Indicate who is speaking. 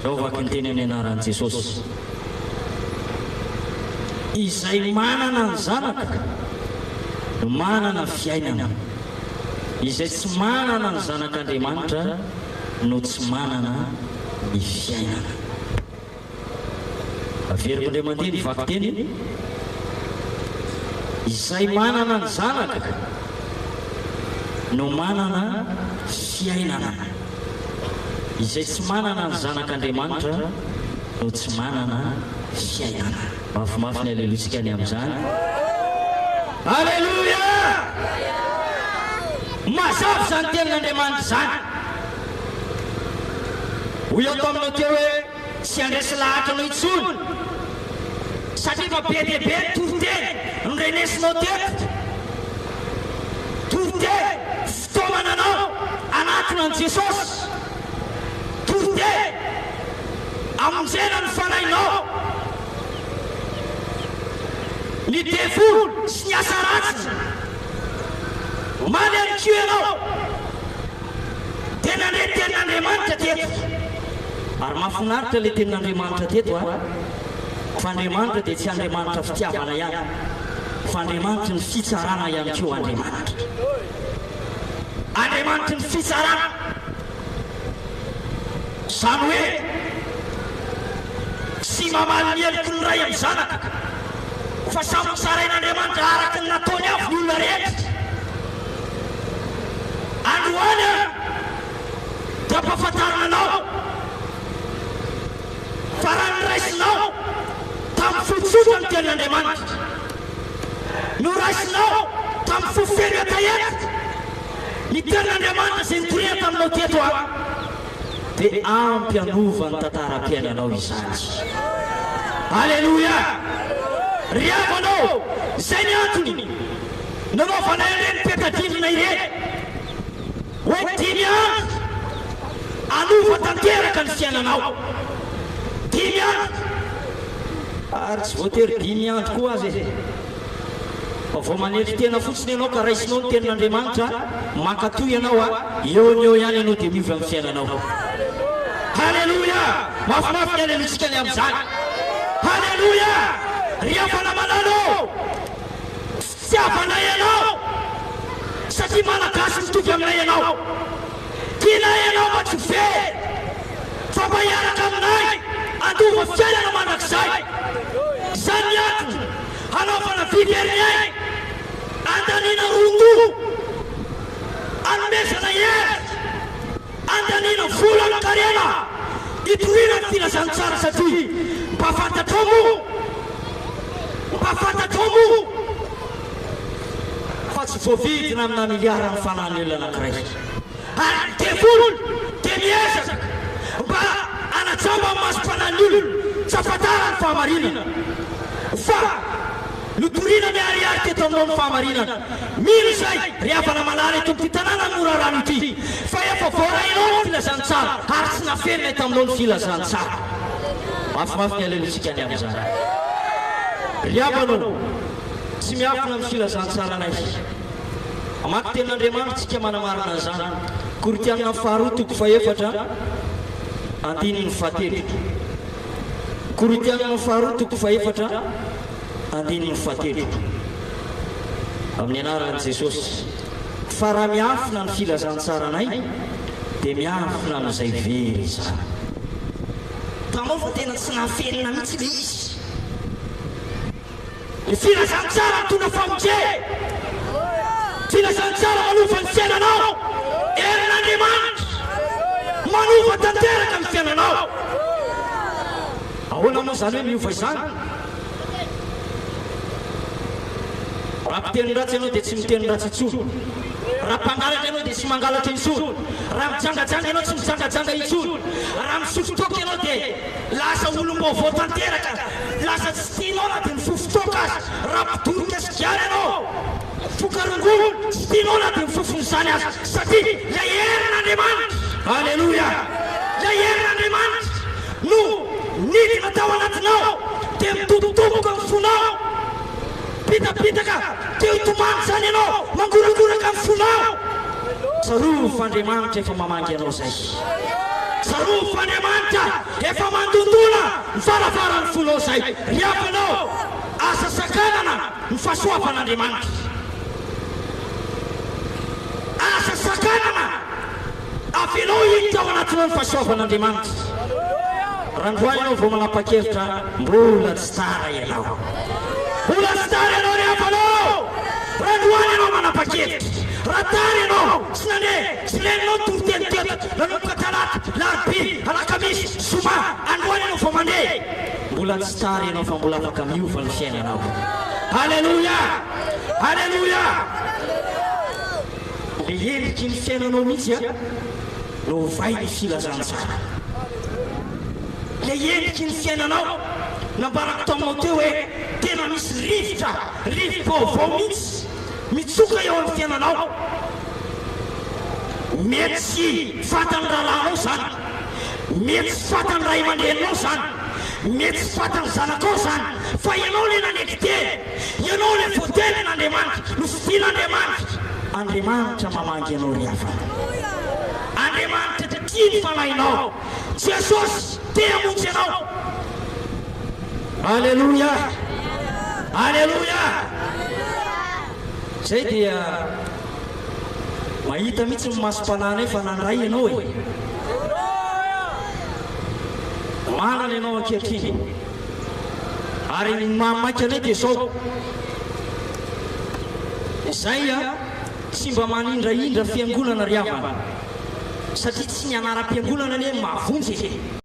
Speaker 1: Raovaka ny teny amin'ny anaran'i Jesosy. Izay manana ny zanaka no manana fiainana. Izay tsy manana ny zanak'Andriamanitra no tsy manana ny fiainana. Averiko indray mandeha ny vaky teny. Izay manana ny zanaka no manana fiainana. Izay tsy manana ny zanak'Andriamanitra no tsy manana fiainana. Mafimafy ny aleluia ny amin'izany. Alleluia! Mazava zany tenin'Andriamanitra zany. Hoy ato aminao teo hoe tsy andresy lahatra anao intsony satria fa be dia be toriteny no renesinao teto. Toriteny fitaovana anao anatin'i Jesosy. Toriteny amonjena ny fanahinao. Ny devoly sy ny asa ratsy maly any kio ianao dia nandre tenin'Andriamanitra teto. Ary mahafinaritra ilay tenin'Andriamanitra teto a. Fa Andriamanitra dia tsy Andriamanitra fitiavana ihany, fa Andriamanitra ny fitsarana ihany koa. Andriamanitra ny fitsarana. Zany hoe tsy mamaly ny heliko ny ray amin'ny zanaka, fa samy tsarain'Andriamanitra araka ny nataony avy ny olona rehetra. Androany a dia ampahafantarana anao fa raha ny raisinao tamin'ny fotsotra ny tenin'Andriamanitra, no raisinao tamin'ny fofeny ataheta ny tenin'Andriamanitra izay nitorena taminao teto a, dia ampy anova ny tantaram-piainanao izany. Alleluia! Ry avanao, izay ny antony nanaovana ireny peta-drindrina ireny hoe 5 andro anova tanteraka ny fiainanao. 5 andro. Ary tsy voatery 5 andro koa azy e. Fa vao manetry tena fotsiny ianao ka raisinao ny tenin'Andriamanitra, mankatoy ianao a, eo ny eo ihany ianao dia miova amin'ny fiainanao. Halleluia! Mafimafy ny aleluia ny amin'izany. Halleluia! Ry havana anao, fitiavana ianao satria malagasy mitovy aminay ianao. Tianay ianao matsofe, fa mahiaraka aminay andova fiainana mandrakizay. Izany ny antony hanaovana viverinay, andaniana rongo, anomezana hery, andaniana vola ny karena, hitoriana ny filazantsara satria mpahafantatrao mo fa tsy voavidina amina miliara ny fanahany olona anankiray. Ary ny devoly dia miezaka mba anajamba amin'ny masom-panahiny olona tsy ahafantarany fahamarinana, fa notoriana miharihary teto aminao ny fahamarinana. Mino izay ry havana malala eto amin'ity tanàna ny mora rano ity, fa efa voarainao ny filazantsara ary tsy nafenina eto aminao ny filazantsara. Mafimafy ny aleluia ny amin'izany. Ry havanao, tsy miafina amin'ny filazantsara anay. Amaky tenin'Andriamanitra tsika manamarina an'izany. Koritianina faharoa toko faefatra andininy fahatelo. Koritianina faharoa toko faefatra andininy fahatelo. Amin'ny anaran'i Jesosy. Fa raha miafina ny filazantsara anay dia miafina amin'izay very izany. Tanao fa tena tsy nahaferina mihitsy le izy. Ny filazantsara mitondra famonjena, filazantsara manova ny fiainanao, herin'Andriamanitra manova tanteraka ny fiainanao. Ahoana moa izany hoe miova izany? Raha miteny ratsy ianao dia tsy miteny ratsy intsony. Raha mpangalatra ianao dia tsy mangalatra intsony. Raha mijangajanga ianao tsy mijangajanga intsony. Raha misofotoka ianao dia lasa olom-baovao tanteraka, lasa tsy tianao na dia mifofotoka azy. Raha mpidoroka sigara ianao, fokarongony, tsy tianao na dia mifofony izany azy, satria ilay herin'Andriamanitra, alleluia, ilay herin'Andriamanitra no nidina tao anatinao dia mitototomoka amin'ny fonao. Pitapitaka dia hitomany izany ianao, mangorangoraka amin'ny fonao. Tsarovy f'Andriamanitra efa mamangy ianao izay. sarofo Andriamanitra efa mandondona ny farafaran'ny folo zay. Riavanao asa sakanana ny fahasoavan'Andriamanitra. Asa sakanana afinao hiditra ao anatinao ny fahasoavan'Andriamanitra. Randroany ianao vao manapa-kevitra mbola tsy tara ianao. Mbola tsy tara ianao riavanao. Randroany ianao manapa-kevitra. Raha tara ianao tsy nandeha tsy reninao toriteny teto nanomboka talata larobia alakamisy zoma androany ianao vao mandeha. Mbola tsy tara ianao fa mbola afaka miova ny fiainanao. Halleluja, halleluja. Le endriky ny fiainanao mihitsy no vai ny filazana tsara. Le endriky ny fiainanao nambarako taminao teo hoe tena misy rivotra vaovao mihitsy mitsoka eo amin'ny fiainanao. Mety tsy fatany rahalanao zany, mety tsy fatany ray aman-dreninao zany, mety tsy fatany zanakao zany, fa ianao le naneky teny, ianao le voateny n'Andriamanitra, no fidian'Andriamanitra. Andriamanitra mamangy ianao riavana. Andriamanitra tia ny fanahinao. Jesosy te hamonjy ianao. Halleluja, halleluja. Zay dia mahita mihitsy ny masom-panana fa nandray ianao e. Manana ianao ankehitriny ary ny mamaky anay dia zao. Zay tsy mba manindraindra fiangonana riavana satria tsy ny anaram-piangonana anie mavonjy.